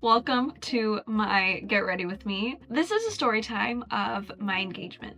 Welcome to my Get Ready With Me. This is a story time of my engagement.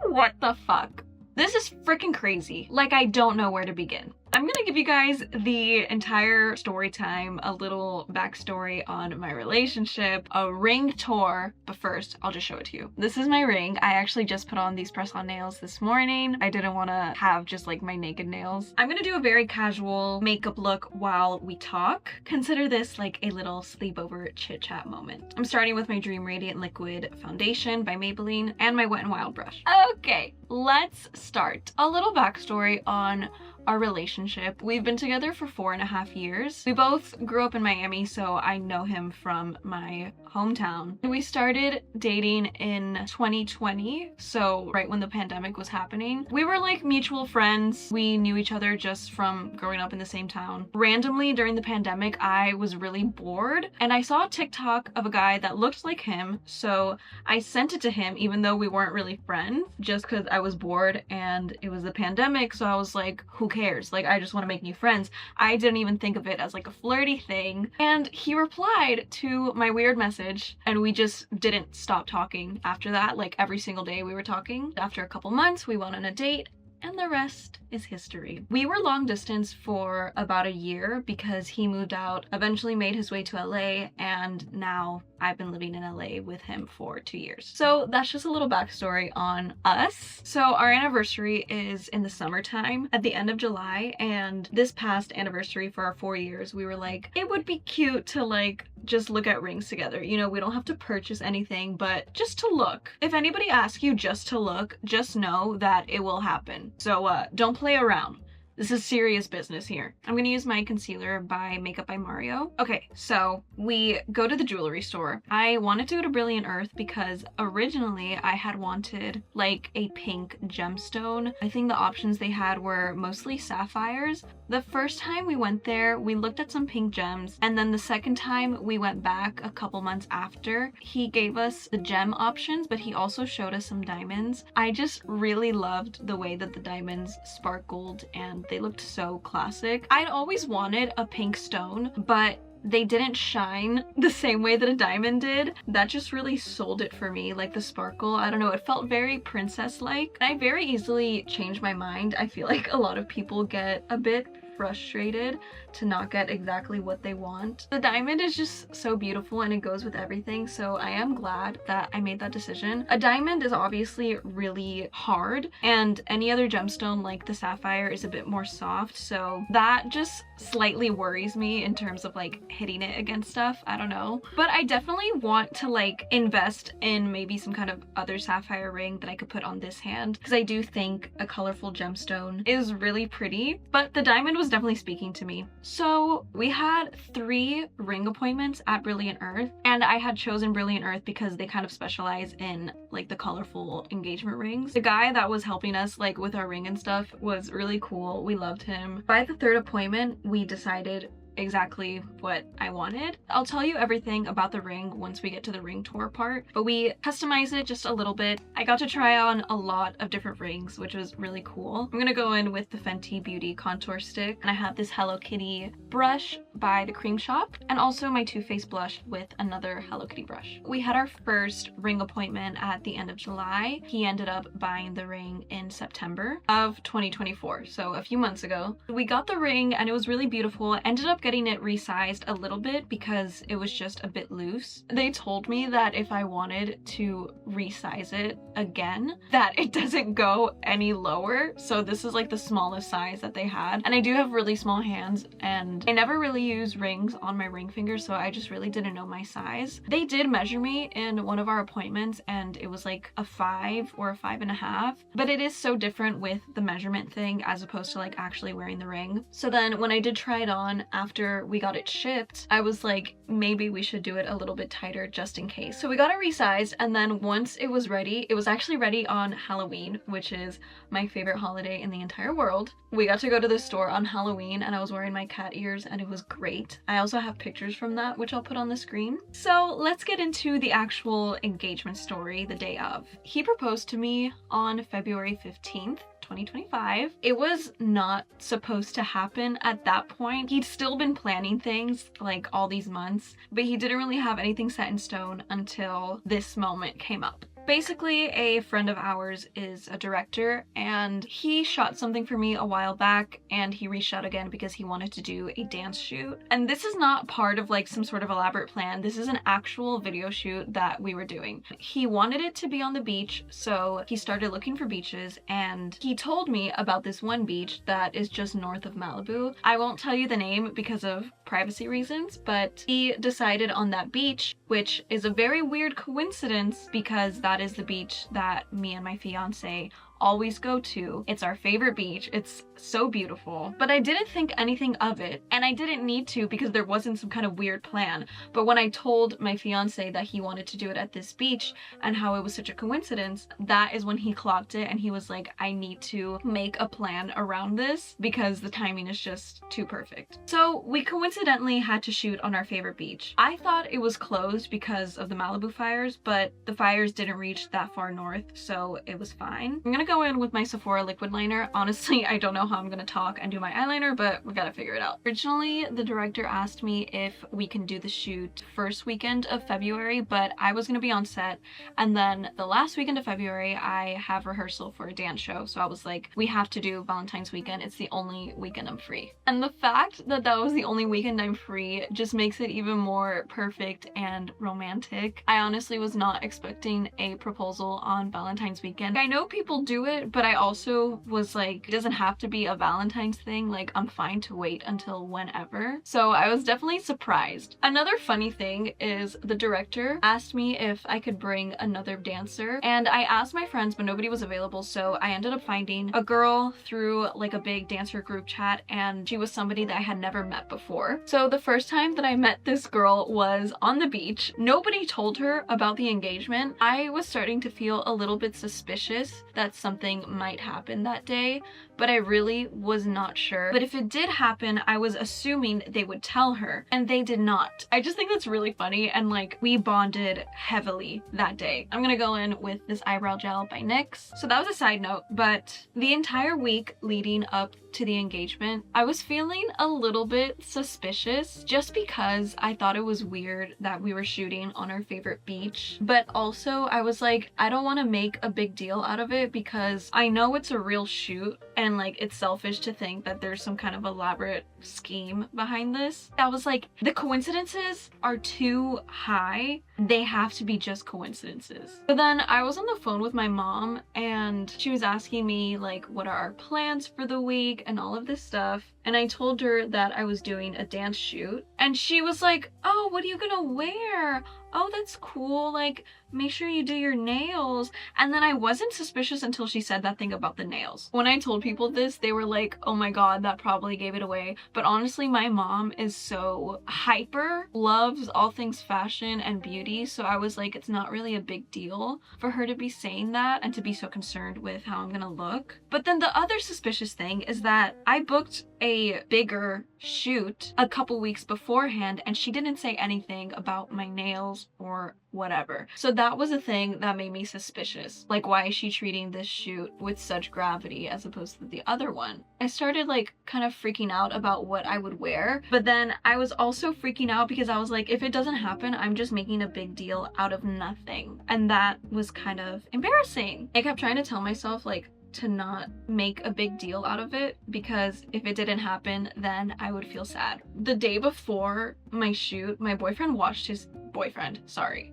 What the fuck? This is freaking crazy. Like, I don't know where to begin. I'm gonna give you guys the entire story time, a little backstory on my relationship, a ring tour, but first, I'll just show it to you. This is my ring. I actually just put on these press-on nails this morning. I didn't want to have just like my naked nails. I'm gonna do a very casual makeup look while we talk. Consider this like a little sleepover chit-chat moment. I'm starting with my Dream Radiant Liquid Foundation by Maybelline and my Wet n Wild brush. Okay, let's start. A little backstory on our relationship. We've been together for 4.5 years. We both grew up in Miami, so I know him from my hometown. We started dating in 2020, so right when the pandemic was happening. We were like mutual friends. We knew each other just from growing up in the same town. Randomly during the pandemic, I was really bored and I saw a TikTok of a guy that looked like him, so I sent it to him even though we weren't really friends, just because I was bored and it was the pandemic, so I was like, who cares? Like, I just want to make new friends. I didn't even think of it as like a flirty thing. And he replied to my weird message and we just didn't stop talking after that. Like every single day we were talking. After a couple months, we went on a date and the rest is history. We were long distance for about a year because he moved out, eventually made his way to LA, and now I've been living in LA with him for 2 years. So that's just a little backstory on us. So our anniversary is in the summertime at the end of July, and this past anniversary for our 4 years, we were like, it would be cute to like just look at rings together. You know, we don't have to purchase anything, but just to look. If anybody asks you just to look, just know that it will happen. So don't play around. This is serious business here. I'm gonna use my concealer by Makeup by Mario. Okay, so we go to the jewelry store. I wanted to go to Brilliant Earth because originally I had wanted like a pink gemstone. I think the options they had were mostly sapphires. The first time we went there, we looked at some pink gems, and then the second time we went back a couple months after, he gave us the gem options, but he also showed us some diamonds. I just really loved the way that the diamonds sparkled and they looked so classic. I'd always wanted a pink stone, but they didn't shine the same way that a diamond did. That just really sold it for me, like the sparkle. I don't know, it felt very princess-like. I very easily change my mind. I feel like a lot of people get a bit frustrated to not get exactly what they want. The diamond is just so beautiful and it goes with everything, so I am glad that I made that decision. A diamond is obviously really hard, and any other gemstone like the sapphire is a bit more soft, so that just slightly worries me in terms of like hitting it against stuff. I don't know. But I definitely want to like invest in maybe some kind of other sapphire ring that I could put on this hand, because I do think a colorful gemstone is really pretty, but the diamond was definitely speaking to me. So we had 3 ring appointments at Brilliant Earth, and I had chosen Brilliant Earth because they kind of specialize in like the colorful engagement rings. The guy that was helping us like with our ring and stuff was really cool. We loved him. By the 3rd appointment, we decided exactly what I wanted. I'll tell you everything about the ring once we get to the ring tour part, but we customized it just a little bit. I got to try on a lot of different rings, which was really cool. I'm gonna go in with the Fenty Beauty contour stick, and I have this Hello Kitty brush by the Cream Shop, and also my Too Faced blush with another Hello Kitty brush. We had our first ring appointment at the end of July. He ended up buying the ring in September of 2024, so a few months ago. We got the ring and it was really beautiful. I ended up getting it resized a little bit because it was just a bit loose. They told me that if I wanted to resize it again, that it doesn't go any lower. So this is like the smallest size that they had. And I do have really small hands and I never really use rings on my ring finger, so I just really didn't know my size. They did measure me in one of our appointments and it was like a 5 or a 5.5, but it is so different with the measurement thing as opposed to like actually wearing the ring. So then when I did try it on after we got it shipped, I was like, maybe we should do it a little bit tighter just in case. So we got it resized, and then once it was ready, it was actually ready on Halloween, which is my favorite holiday in the entire world. We got to go to the store on Halloween and I was wearing my cat ears and it was great. I also have pictures from that, which I'll put on the screen. So let's get into the actual engagement story the day of. He proposed to me on February 15th, 2025. It was not supposed to happen at that point. He'd still been planning things like all these months, but he didn't really have anything set in stone until this moment came up. Basically, a friend of ours is a director, and he shot something for me a while back, and he reached out again because he wanted to do a dance shoot. And this is not part of like some sort of elaborate plan. This is an actual video shoot that we were doing. He wanted it to be on the beach, so he started looking for beaches, and he told me about this one beach that is just north of Malibu. I won't tell you the name because of privacy reasons, but he decided on that beach, which is a very weird coincidence because that is the beach that me and my fiance always go to. It's our favorite beach. It's so beautiful. But I didn't think anything of it, and I didn't need to because there wasn't some kind of weird plan. But when I told my fiance that he wanted to do it at this beach and how it was such a coincidence, that is when he clocked it and he was like, I need to make a plan around this because the timing is just too perfect. So we coincidentally had to shoot on our favorite beach. I thought it was closed because of the Malibu fires, but the fires didn't reach that far north, so it was fine. I'm gonna go in with my Sephora liquid liner. Honestly, I don't know how I'm gonna talk and do my eyeliner, but we gotta figure it out. Originally, the director asked me if we can do the shoot first weekend of February, but I was gonna be on set, and then the last weekend of February, I have rehearsal for a dance show, so I was like, we have to do Valentine's weekend. It's the only weekend I'm free. And the fact that that was the only weekend I'm free just makes it even more perfect and romantic. I honestly was not expecting a proposal on Valentine's weekend. I know people do it, but I also was like, it doesn't have to be a Valentine's thing. Like, I'm fine to wait until whenever. So I was definitely surprised. Another funny thing is the director asked me if I could bring another dancer, and I asked my friends, but nobody was available, so I ended up finding a girl through like a big dancer group chat, and she was somebody that I had never met before. So the first time that I met this girl was on the beach. Nobody told her about the engagement. I was starting to feel a little bit suspicious that something might happen that day, but I really was not sure. But if it did happen, I was assuming they would tell her, and they did not. I just think that's really funny, and like, we bonded heavily that day. I'm gonna go in with this eyebrow gel by NYX. So that was a side note, but the entire week leading up to the engagement, I was feeling a little bit suspicious just because I thought it was weird that we were shooting on our favorite beach, but also I was like, I don't want to make a big deal out of it because I know it's a real shoot, and like, it's selfish to think that there's some kind of elaborate scheme behind this. I was like, the coincidences are too high. They have to be just coincidences. But then I was on the phone with my mom, and she was asking me like, what are our plans for the week and all of this stuff. And I told her that I was doing a dance shoot, and she was like, oh, what are you gonna wear? Oh, that's cool. Like, make sure you do your nails. And then I wasn't suspicious until she said that thing about the nails. When I told people this, they were like, oh my god, that probably gave it away. But honestly, my mom is so hyper, loves all things fashion and beauty, so I was like, it's not really a big deal for her to be saying that and to be so concerned with how I'm gonna look. But then the other suspicious thing is that I booked a bigger shoot a couple weeks beforehand, and she didn't say anything about my nails or whatever. So that was a thing that made me suspicious. Like, why is she treating this shoot with such gravity as opposed to the other one? I started like kind of freaking out about what I would wear, but then I was also freaking out because I was like, if it doesn't happen, I'm just making a big deal out of nothing. And that was kind of embarrassing. I kept trying to tell myself like, to not make a big deal out of it, because if it didn't happen, then I would feel sad. The day before my shoot, my boyfriend washed his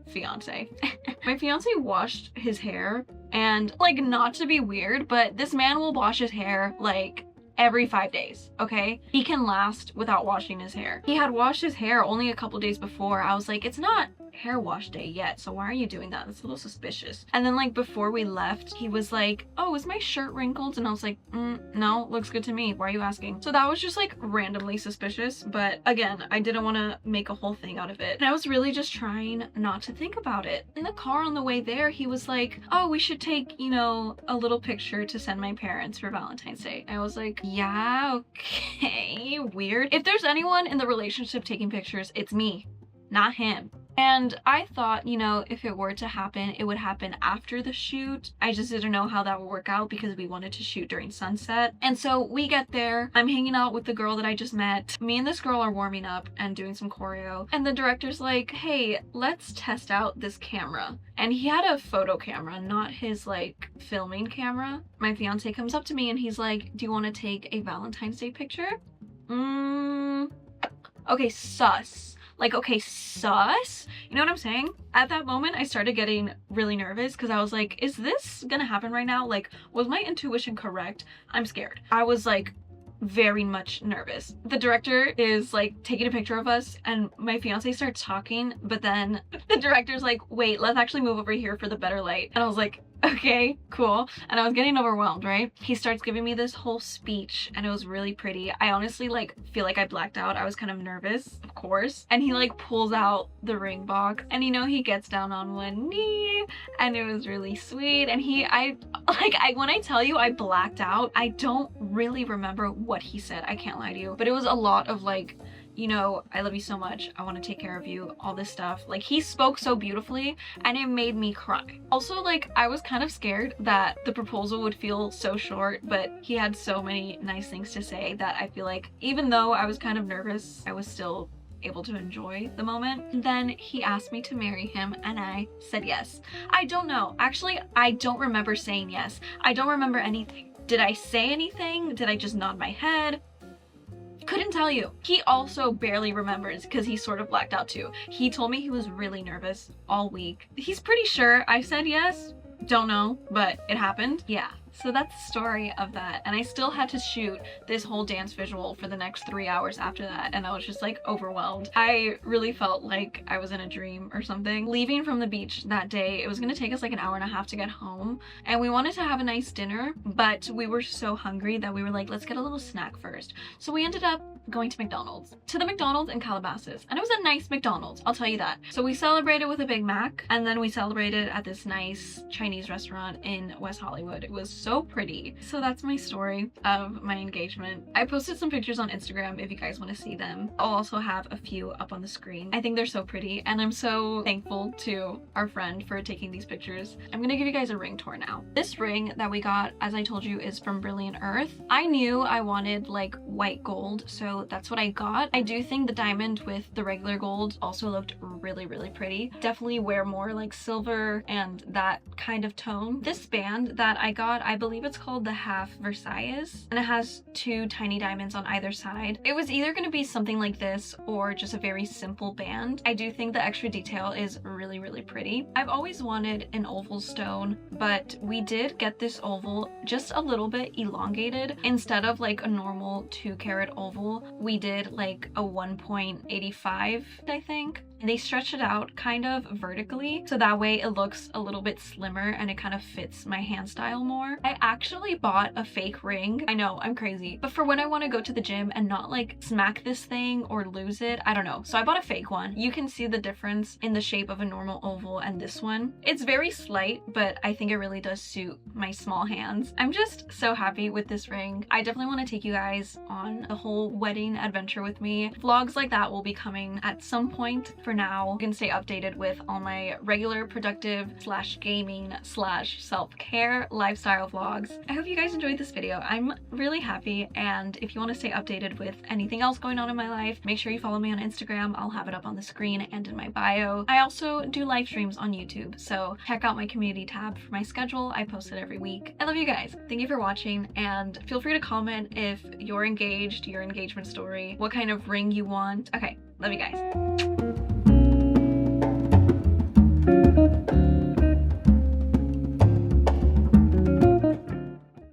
fiance. My fiance washed his hair, and like, not to be weird, but this man will wash his hair like every 5 days, okay? He can last without washing his hair. He had washed his hair only a couple days before. I was like, it's not hair wash day yet, so why are you doing that? That's a little suspicious. And then like, before we left, he was like, oh, is my shirt wrinkled? And I was like, no, looks good to me. Why are you asking? So that was just like randomly suspicious, but again, I didn't want to make a whole thing out of it. And I was really just trying not to think about it. In the car on the way there, he was like, oh, we should take, you know, a little picture to send my parents for Valentine's Day. I was like, yeah, okay, weird. If there's anyone in the relationship taking pictures, it's me, not him. And I thought, you know, if it were to happen, it would happen after the shoot. I just didn't know how that would work out because we wanted to shoot during sunset. And so we get there, I'm hanging out with the girl that I just met. Me and this girl are warming up and doing some choreo. And the director's like, hey, let's test out this camera. And he had a photo camera, not his like filming camera. My fiance comes up to me and he's like, do you want to take a Valentine's Day picture? Okay, sus. Like, okay, sus? You know what I'm saying? At that moment, I started getting really nervous because I was like, is this gonna happen right now? Like, was my intuition correct? I'm scared. I was like very much nervous. The director is like taking a picture of us and my fiance starts talking, but then the director's like, wait, let's actually move over here for the better light. And I was like, okay, cool. And I was getting overwhelmed, right? He starts giving me this whole speech and it was really pretty. I honestly like feel like I blacked out. I was kind of nervous, of course. And he like pulls out the ring box and you know, he gets down on one knee and it was really sweet. And when I tell you I blacked out, I don't really remember what he said. I can't lie to you, but it was a lot of like, you know, I love you so much, I want to take care of you, all this stuff. Like, he spoke so beautifully and it made me cry. Also, like, I was kind of scared that the proposal would feel so short, but he had so many nice things to say that I feel like even though I was kind of nervous, I was still able to enjoy the moment. And then he asked me to marry him and I said yes. I don't know. Actually, I don't remember saying yes. I don't remember anything. Did I say anything? Did I just nod my head? Couldn't tell you. He also barely remembers because he sort of blacked out too. He told me he was really nervous all week. He's pretty sure I said yes. Don't know, but it happened. Yeah. So that's the story of that. And I still had to shoot this whole dance visual for the next 3 hours after that. And I was just like overwhelmed. I really felt like I was in a dream or something. Leaving from the beach that day, it was gonna take us like an hour and a half to get home. And we wanted to have a nice dinner, but we were so hungry that we were like, let's get a little snack first. So we ended up going to McDonald's. To the McDonald's in Calabasas. And it was a nice McDonald's, I'll tell you that. So we celebrated with a Big Mac and then we celebrated at this nice Chinese restaurant in West Hollywood. It was so pretty. So that's my story of my engagement. I posted some pictures on Instagram if you guys want to see them. I'll also have a few up on the screen. I think they're so pretty and I'm so thankful to our friend for taking these pictures. I'm gonna give you guys a ring tour now. This ring that we got, as I told you, is from Brilliant Earth. I knew I wanted like white gold, so that's what I got. I do think the diamond with the regular gold also looked really, really pretty. Definitely wear more like silver and that kind of tone. This band that I got, I believe it's called the Half Versailles, and it has 2 tiny diamonds on either side. It was either going to be something like this or just a very simple band. I do think the extra detail is really, really pretty. I've always wanted an oval stone, but we did get this oval just a little bit elongated. Instead of like a normal 2-carat oval, we did like a 1.85, I think. They stretched it out kind of vertically so that way it looks a little bit slimmer and it kind of fits my hand style more. I actually bought a fake ring. I know, I'm crazy, but for when I want to go to the gym and not like smack this thing or lose it, I don't know. So I bought a fake one. You can see the difference in the shape of a normal oval and this one. It's very slight, but I think it really does suit my small hands. I'm just so happy with this ring. I definitely want to take you guys on a whole wedding adventure with me. Vlogs like that will be coming at some point. For now, you can stay updated with all my regular productive / gaming / self-care lifestyle vlogs. I hope you guys enjoyed this video. I'm really happy, and if you want to stay updated with anything else going on in my life, make sure you follow me on Instagram. I'll have it up on the screen and in my bio. I also do live streams on YouTube, so check out my community tab for my schedule. I post it every week. I love you guys. Thank you for watching, and feel free to comment if you're engaged, your engagement story, what kind of ring you want. Okay, love you guys.